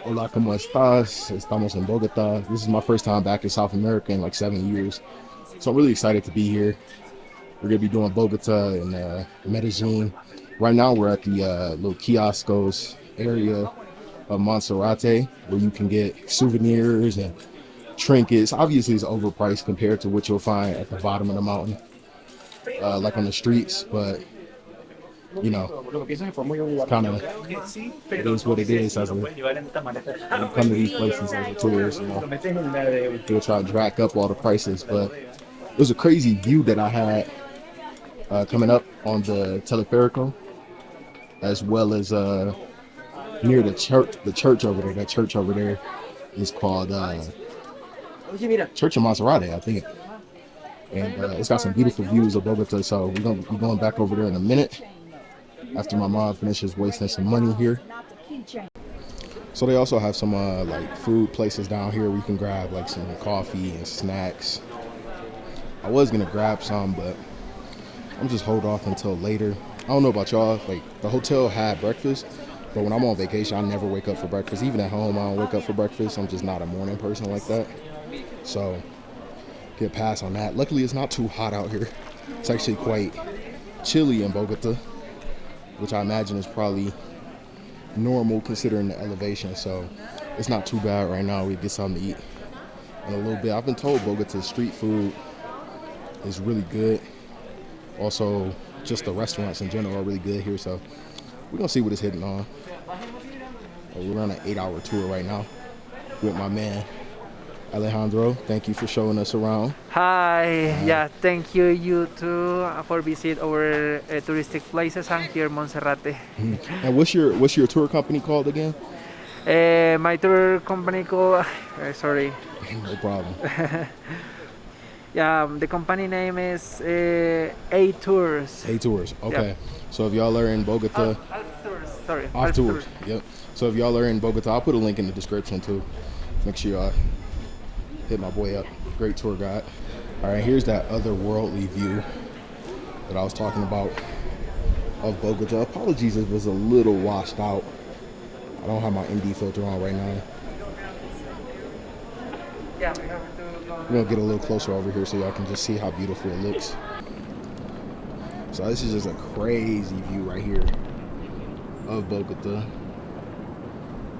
Hola, ¿cómo estás? Estamos en Bogota. This is my first time back in South America in like 7 years. So I'm really excited to be here. We're going to be doing Bogota and Medellin. Right now we're at the little kioscos area of Monserrate where you can get souvenirs and trinkets. Obviously it's overpriced compared to what you'll find at the bottom of the mountain, like on the streets, but you know, kind of it is what it is as a, when you come to these places as a tourist, you know, they'll try to jack up all the prices, but it was a crazy view that I had coming up on the teleférico, as well as near the church over there. That church over there is called Church of Monserrate, I think, and it's got some beautiful views of Bogota. So we're gonna be going back over there in a minute after my mom finishes wasting some money here. So they also have some like food places down here where you can grab like some coffee and snacks. I was gonna grab some, but I'm just hold off until later. I don't know about y'all, like the hotel had breakfast, but when I'm on vacation, I never wake up for breakfast. Even at home, I don't wake up for breakfast. I'm just not a morning person like that. So get pass on that. Luckily, it's not too hot out here. It's actually quite chilly in Bogota, which I imagine is probably normal considering the elevation. So it's not too bad right now. We get something to eat in a little bit. I've been told Bogota's street food is really good. Also, just the restaurants in general are really good here. So we're gonna see what it's hitting on. We're on an 8-hour tour right now with my man Alejo. Thank you for showing us around. Hi, yeah, thank you, you too, for visit our touristic places and here Monserrate. And what's your tour company called again? My tour company called, sorry. No problem. Yeah, the company name is A Tours. A Tours, okay. Yep. So if y'all are in Bogota, Off Tours, sorry. Off Tours, yep. So if y'all are in Bogota, I'll put a link in the description too. Make sure y'all hit my boy up. Great tour guide. All right, here's that otherworldly view that I was talking about of Bogota. Apologies if it was a little washed out. I don't have my ND filter on right now. Yeah, we have to go. We're gonna get a little closer over here so y'all can just see how beautiful it looks. So this is just a crazy view right here of Bogota.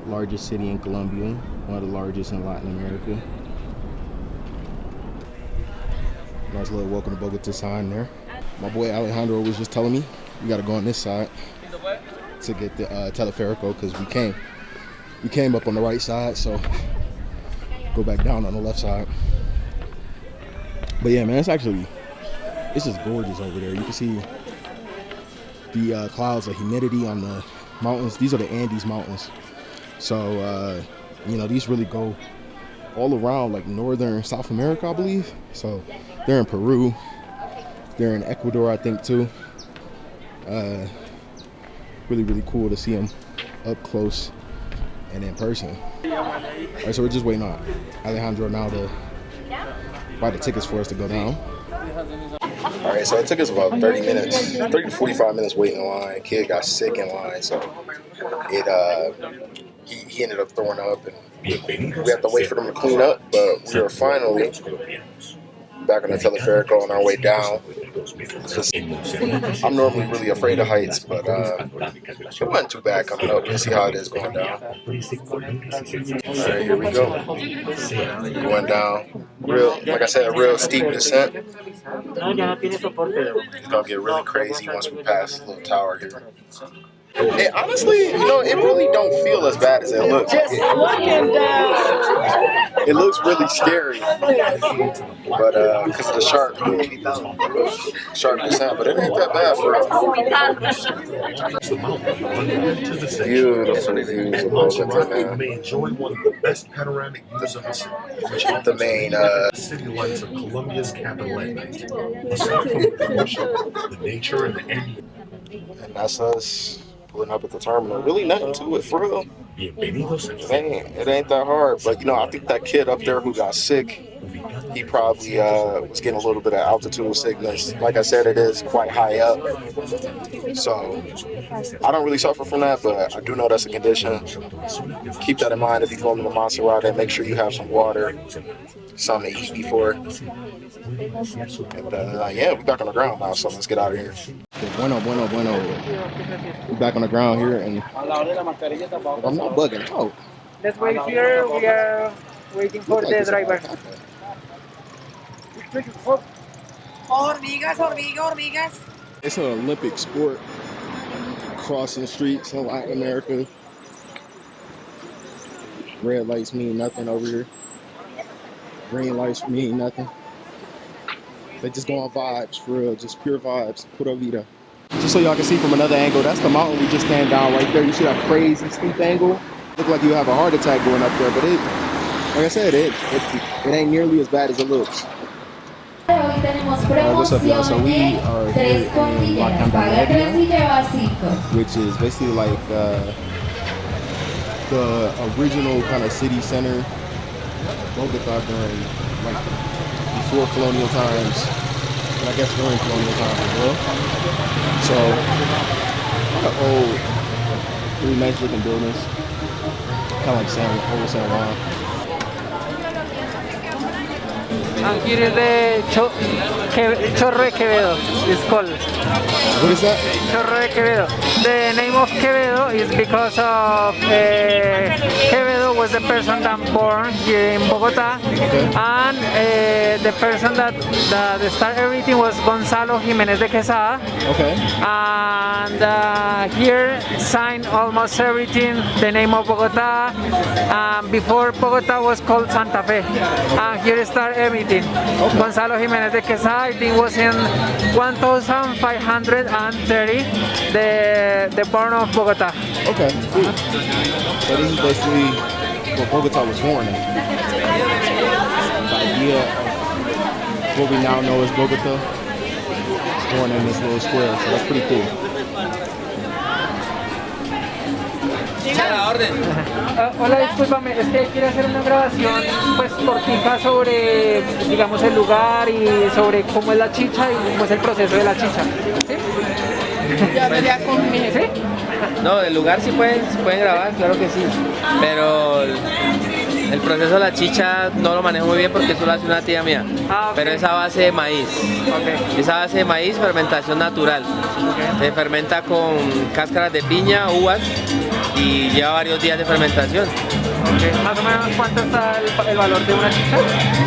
Largest city in Colombia, one of the largest in Latin America. Nice little welcome to Bogota sign there. My boy Alejandro was just telling me we gotta go on this side to get the teleférico because we came up on the right side, so go back down on the left side. But yeah, man, it's just gorgeous over there. You can see the clouds of humidity on the mountains. These are the Andes Mountains. So, you know, these really go all around like northern South America, I believe. So they're in Peru. They're in Ecuador, I think, too. Really, really cool to see them up close and in person. All right, so we're just waiting on Alejandro now to buy the tickets for us to go down. All right, so it took us about 30 to 45 minutes waiting in line. Kid got sick in line, so he ended up throwing up, and we have to wait for them to clean up. But we are finally back on the teleférico on our way down. I'm normally really afraid of heights, but it wasn't too bad coming up. Let's see how it is going down. All right, here we go. Going down, like I said, a real steep descent. It's gonna get really crazy once we pass the little tower here. And honestly, you know, it really don't feel as bad as it looks. It looks really scary, but because of the sharp descent, but it ain't that bad for real. Beautiful views of Bogota, man. The main city lights of Colombia's capital at night. Aside from the pollution, the nature and the end. And that's us pulling up at the terminal. Really nothing to it, for real. It ain't that hard. But, you know, I think that kid up there who got sick, he probably was getting a little bit of altitude sickness. Like I said, it is quite high up, so I don't really suffer from that, but I do know that's a condition. Keep that in mind if you're going to the Monserrate. Make sure you have some water, something to eat before. And yeah, we're back on the ground now, so let's get out of here. Bueno. We're back on the ground here, and I'm not bugging out. Let's wait here. We are waiting for the driver. Hormigas. It's an Olympic sport, crossing the streets in Latin America. Red lights mean nothing over here. Green lights mean nothing. They just go on vibes, for real, just pure vibes. Pura vida. Just so y'all can see from another angle, that's the mountain we just stand down right there. You see that crazy steep angle? Look like you have a heart attack going up there, but it, like I said, it ain't nearly as bad as it looks. What's up, y'all? So we are here in La Candelaria, which is basically like the original kind of city center Bogota during like before colonial times, and I guess during colonial times as well. So, old, really nice looking buildings, kind of like old San Juan. And here is the Chorro de Quevedo, it's called. What is that? Chorro de Quevedo. The name of Quevedo is because of Quevedo was the person that born here in Bogota, Okay. and the person that started everything was Gonzalo Jimenez de Quesada. Okay. And here signed almost everything, the name of Bogota. Before Bogota was called Santa Fe, and here started everything. Okay. Gonzalo Jimenez de Quesada, I think was in 1530, the born of Bogota. Okay, cool. So this is basically what Bogota was born in. The idea of what we now know as Bogota was born in this little square, so that's pretty cool. Hola, discúlpame, es que quiero hacer una grabación pues cortica sobre, digamos, el lugar y sobre cómo es la chicha y cómo es el proceso de la chicha. ¿Sí? Ya con mi jefe. No, el lugar sí pueden grabar, claro que sí, pero el proceso de la chicha no lo manejo muy bien porque eso lo hace una tía mía, Ah, ok. pero es a base de maíz. Okay. Esa base de maíz, fermentación natural. Se fermenta con cáscaras de piña, uvas y lleva varios días de fermentación. Okay. Más o menos, ¿cuánto está el valor de una chicha?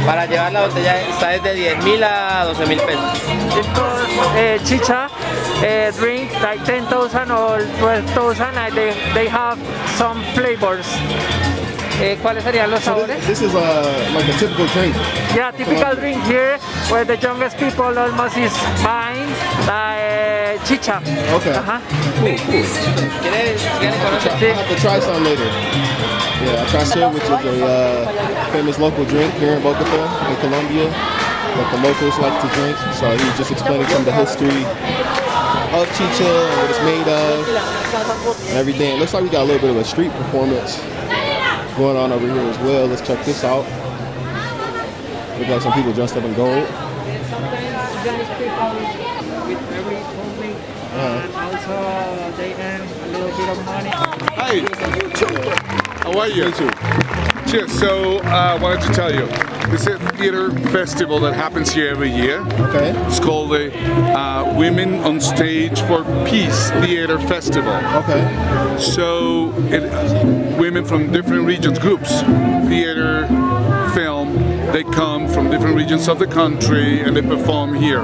Para llevar la botella está desde 10.000 a 12.000 pesos. Because chicha drink like 10,000 or 12,000 and they have some flavors. ¿Cuáles serían los So sabores? this is like a typical drink. Yeah, typical drink here where the youngest people almost is buying chicha. Okay. Ajá. ¿Quieren conocer? I have to try some later. Yeah, capsule, which is a famous local drink here in Bogota, in Colombia, that the locals like to drink. So he was just explaining some of the history of chicha and what it's made of and everything. It looks like we got a little bit of a street performance going on over here as well. Let's check this out. Look like some people dressed up in gold. Sometimes youngest people with very homely and also they earn a little bit of money. Hi, how are you? Cheers. So I wanted to tell you, this is a theater festival that happens here every year. Okay. It's called the Women on Stage for Peace Theater Festival. Okay. So women from different regions, groups, theater, film, they come from different regions of the country and they perform here,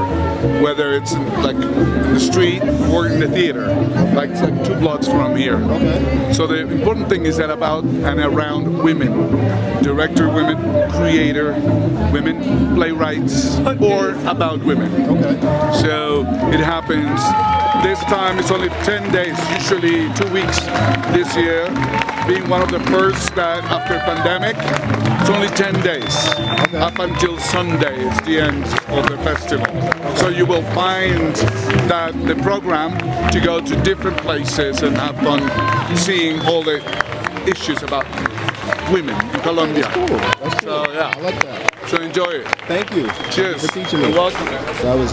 whether it's like in the street or in the theater, like it's like 2 blocks from here. Okay. So the important thing is that about and around women, director women, creator women, playwrights, or about women. Okay. So it happens. This time it's only 10 days, usually 2 weeks this year, being one of the first that after pandemic, it's only 10 days, up until Sunday is the end of the festival. So you will find that the program to go to different places and have fun seeing all the issues about women in Colombia. Cool. That's cool. So yeah. I like that. So enjoy it. Thank you. Cheers. For teaching me. You're welcome. That was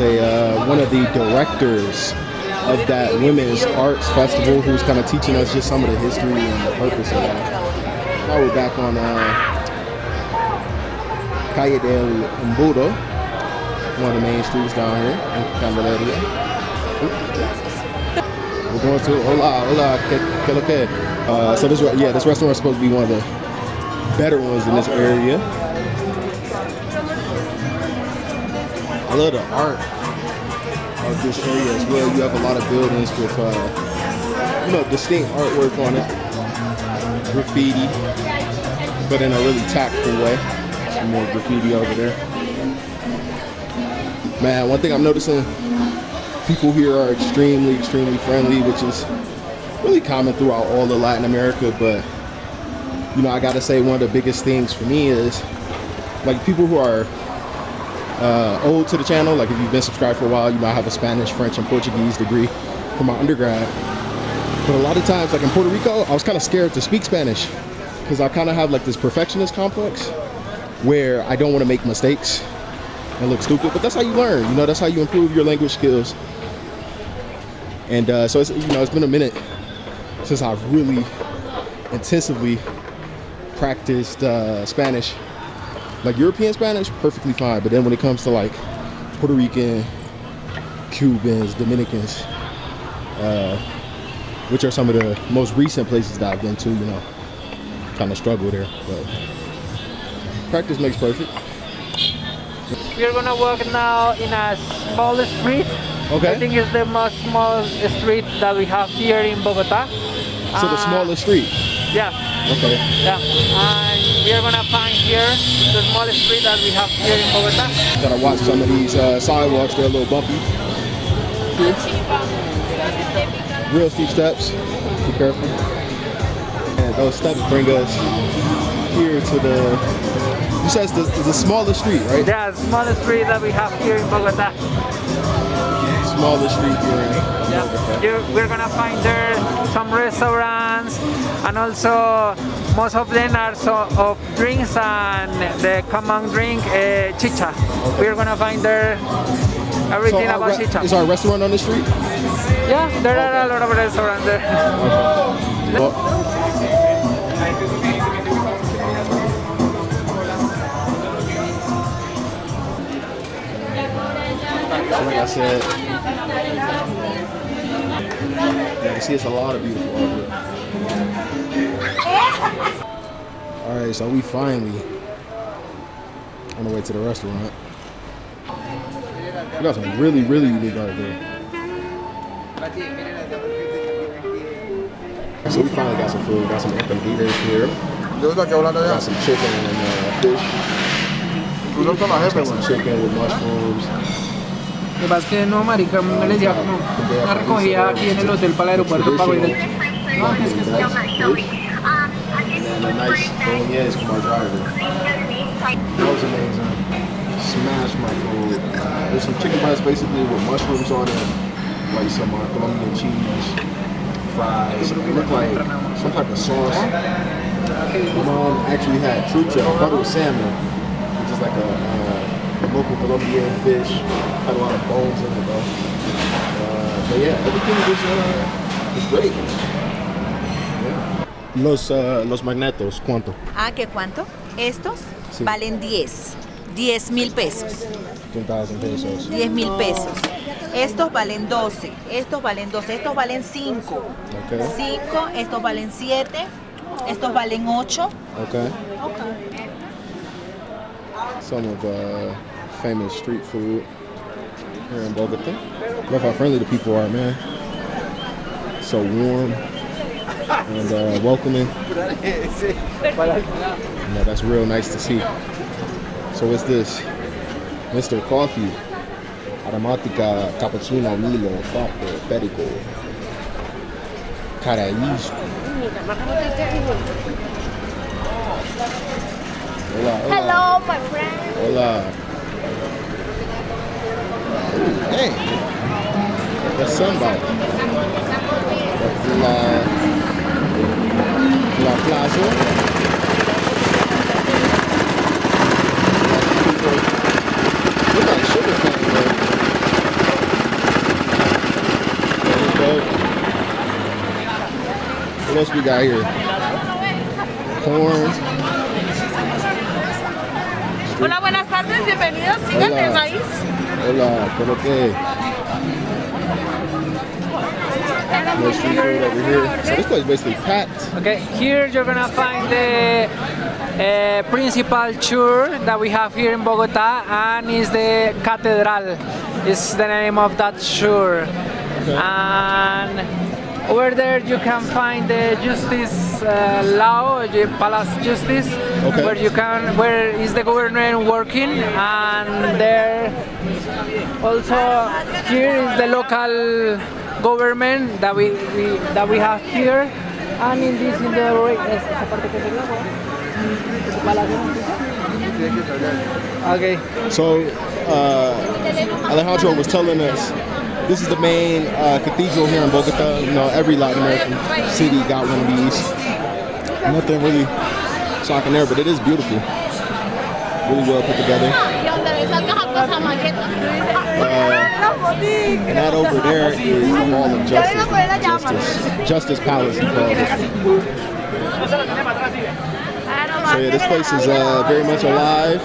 one of the directors of that women's arts festival who was kind of teaching us just some of the history and the purpose of that. Now we're back on Calle del Embudo, one of the main streets down here in Candelaria. We're going to hola, que lo que. So this restaurant is supposed to be one of the better ones in this area. I love the art of this area as well. You have a lot of buildings with, distinct artwork on it, graffiti, but in a really tactful way. Some more graffiti over there. Man, one thing I'm noticing, people here are extremely, extremely friendly, which is really common throughout all of Latin America. But I gotta say, one of the biggest things for me is like people who are old to the channel, like if you've been subscribed for a while, I have a Spanish, French, and Portuguese degree from my undergrad. But a lot of times, like in Puerto Rico, I was kind of scared to speak Spanish because I kind of have like this perfectionist complex where I don't want to make mistakes and look stupid. But that's how you learn, that's how you improve your language skills. And so it's, it's been a minute since I've really intensively practiced Spanish. Like European Spanish, perfectly fine. But then when it comes to like Puerto Rican, Cubans, Dominicans, which are some of the most recent places that I've been to, kind of struggle there. But practice makes perfect. We're gonna walk now in a small street. Okay. I think it's the most small street that we have here in Bogota. So the smallest street? Yeah. Okay. Yeah. And we're gonna find here the smallest street that we have here in Bogota. Gotta watch some of these sidewalks, they're a little bumpy. Here. Real steep steps, be careful. And those steps bring us here to you said it's the smallest street, right? Yeah, the smallest street that we have here in Bogota. Smallest street here in Yeah. We're gonna find there some restaurants, and also most of them are of drinks, and the common drink chicha. Okay. We're gonna find there everything about chicha. Is our restaurant on the street? Yeah, there are a lot of restaurants there. Well, like I said, you can see it's a lot of beautiful art here. Alright, so we finally on the way to the restaurant. We got some really, really unique art there. So we finally got some food, got some empanadas here. Got some chicken and fish. Got some chicken with mushrooms. Lo que pasa es que no, marica, me les decía como una recogida aquí en el hotel para el aeropuerto para ir. And then a nice bolognese from our driver. That was amazing. Smashed my food. There's some chicken breast basically with mushrooms on it, like some Colombian cheese, fries. It looked like some type of sauce. My mom actually had trucha, butter with salmon, which is like a local Colombian fish. Had a lot of bones in it though. But yeah, everything was great. Yeah. Los magnetos, ¿cuánto? Ah, ¿qué cuánto? Estos Sí. valen 10,000 pesos. 10,000 pesos. 10,000 pesos. Estos valen 12, estos valen 5. Okay. 5, estos valen 7, estos valen 8. Okay. Some of famous street food here in Bogota. Love how friendly the people are, man. So warm and welcoming. That's real nice to see. So what's this? Mr. Coffee. Aromática, cappuccino, Milo, Frappo, Perico. Caraísco. Hola, hola. Hello, my friend. Hola. Hey, that's samba. La plaza. else we got here? Corn. Hola, buenas tardes, bienvenidos. Síganme, Hola. maíz. Hola, ¿cómo que? More street food over here. So this place is basically packed. Okay, here you're gonna find the principal church that we have here in Bogota, and is the Cathedral. Is the name of that church. And over there you can find the Justice Law, the Palace Justice, Okay. where is the government working, and there also here is the local government that we have here, and in the esta parte que es el agua. Okay. So Alejandro was telling us this is the main cathedral here in Bogota. You know, every Latin American city got one of these. Nothing really shocking there, but it is beautiful. Really well put together. And that over there is the Hall of Justice Palace, he called it. So yeah, this place is very much alive.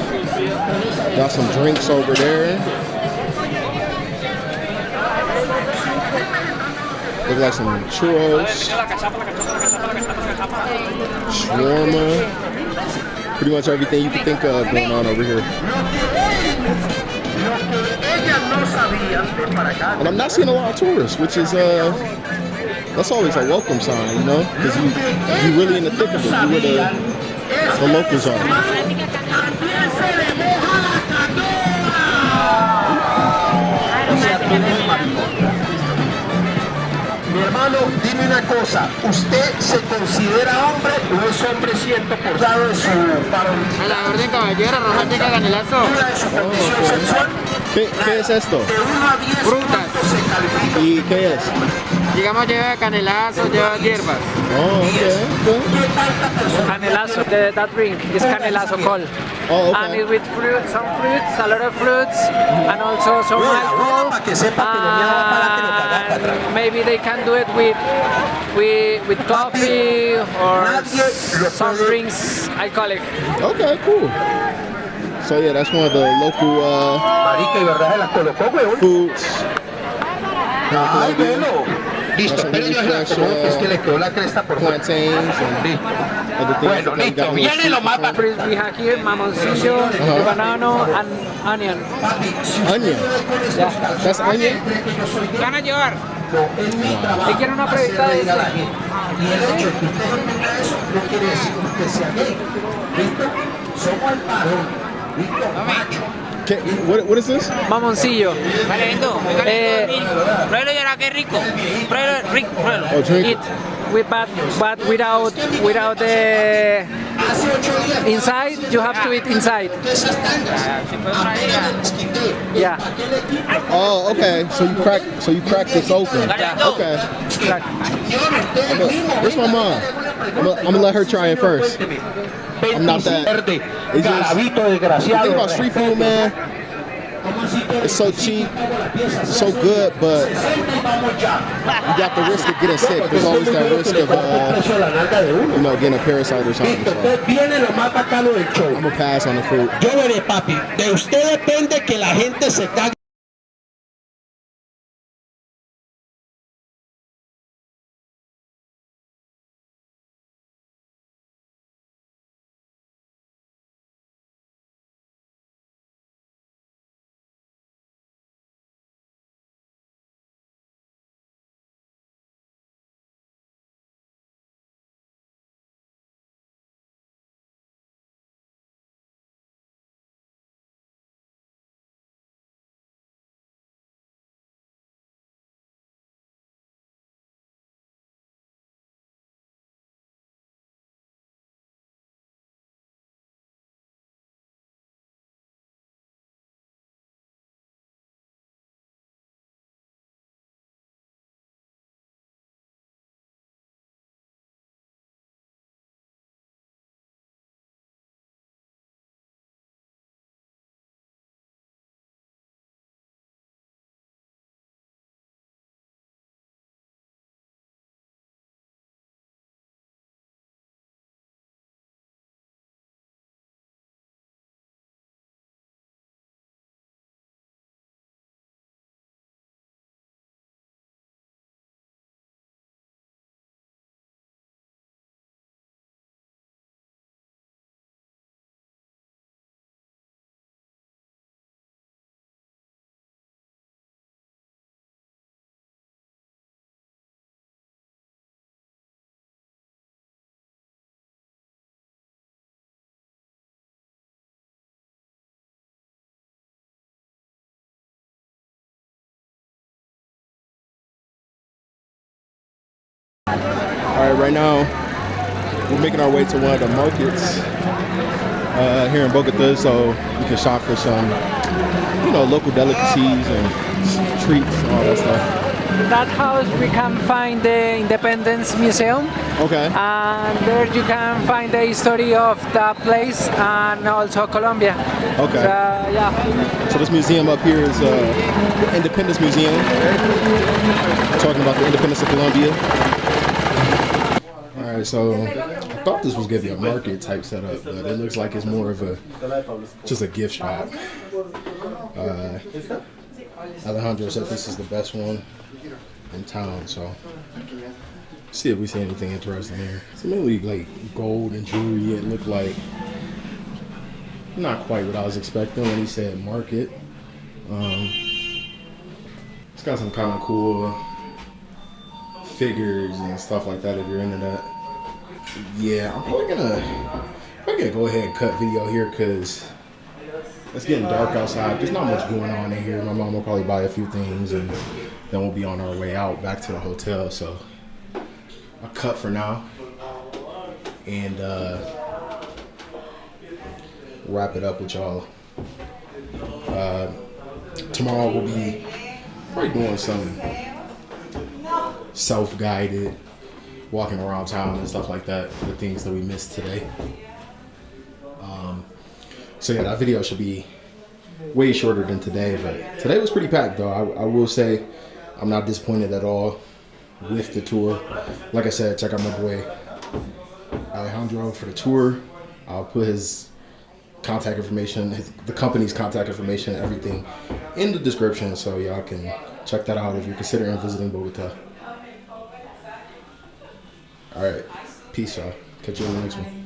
Got some drinks over there. Look like some churros, shawarma, pretty much everything you can think of going on over here. And I'm not seeing a lot of tourists, which is that's always a welcome sign, you know, because you really in the thick of it. You where the locals are. Mi hermano, dime una cosa, ¿usted se considera hombre o es hombre 100% de su varón? A la orden, caballero, romántica canelazo. De su condición sexual. ¿Qué es esto? De 1 a 10, Frutas. ¿cuánto se califica? ¿Y qué es? Digamos, lleva canelazo, lleva hierbas. Oh, okay. Canelazo, that drink is canelazo col. Oh, And okay. it's with some fruits, a lot of fruits, and also some alcohol. And maybe they can do it with coffee or some drinks alcoholic. Okay, cool. So yeah, that's one of the local Marica, y verdad se la colocó, huevón. foods. here in Ay, Colombia. bueno. Listo, Some pero really yo se la fresh, colocó, que es que le quedó la cresta por fuera. plantains and Sí. other things. Bueno, that we got listo, in the viene lo street más before. Fruits we have here, mamoncillo, banano, and onion. Onion. Yeah. That's onion? Van a llevar. Wow. ¿Y quieren una probita de Y el este? hecho de que usted no tenga eso no quiere decir que sea gay. ¿Listo? Somos el varón. ¿Listo? Macho. What is this? Mamoncillo. Vale, vendo. Pruébelo y ahora qué rico. Pruébelo, rico, pruébelo. Oh, drink Eat with but without the inside. You have to eat inside. Yeah. Oh, okay. So you crack this open. Okay. Where's my mom? I'm gonna let her try it first. I'm not that. It's just, the thing about street food, man, it's so cheap, so good, but you got the risk of getting sick. There's always that risk of, getting a parasite or something. So I'm gonna pass on the food. Yo veré, papi. De usted depende que la gente se cague. All right, right now we're making our way to one of the markets here in Bogota, so we can shop for some, you know, local delicacies and treats and all that stuff. That house we can find the Independence Museum. Okay. And there you can find the history of that place and also Colombia. Okay. So, yeah. So this museum up here is the Independence Museum. Talking about the independence of Colombia. All right, so I thought this was gonna be a market type setup, but it looks like it's more of just a gift shop. Alejandro said this is the best one in town, so see if we see anything interesting here. It's mainly like gold and jewelry. It looked like not quite what I was expecting when he said market. It's got some kind of cool figures and stuff like that if you're into that. Yeah, I'm probably gonna go ahead and cut video here because it's getting dark outside. There's not much going on in here. My mom will probably buy a few things and then we'll be on our way out back to the hotel. So I'll cut for now and wrap it up with y'all. Tomorrow we'll be probably doing some self-guided walking around town and stuff like that, the things that we missed today. So yeah, that video should be way shorter than today, but today was pretty packed though. I will say I'm not disappointed at all with the tour. Like I said, check out my boy Alejandro for the tour. I'll put his contact information, the company's contact information, everything in the description, so y'all can check that out if you're considering visiting Bogota. All right, peace, y'all. Catch you in the next one.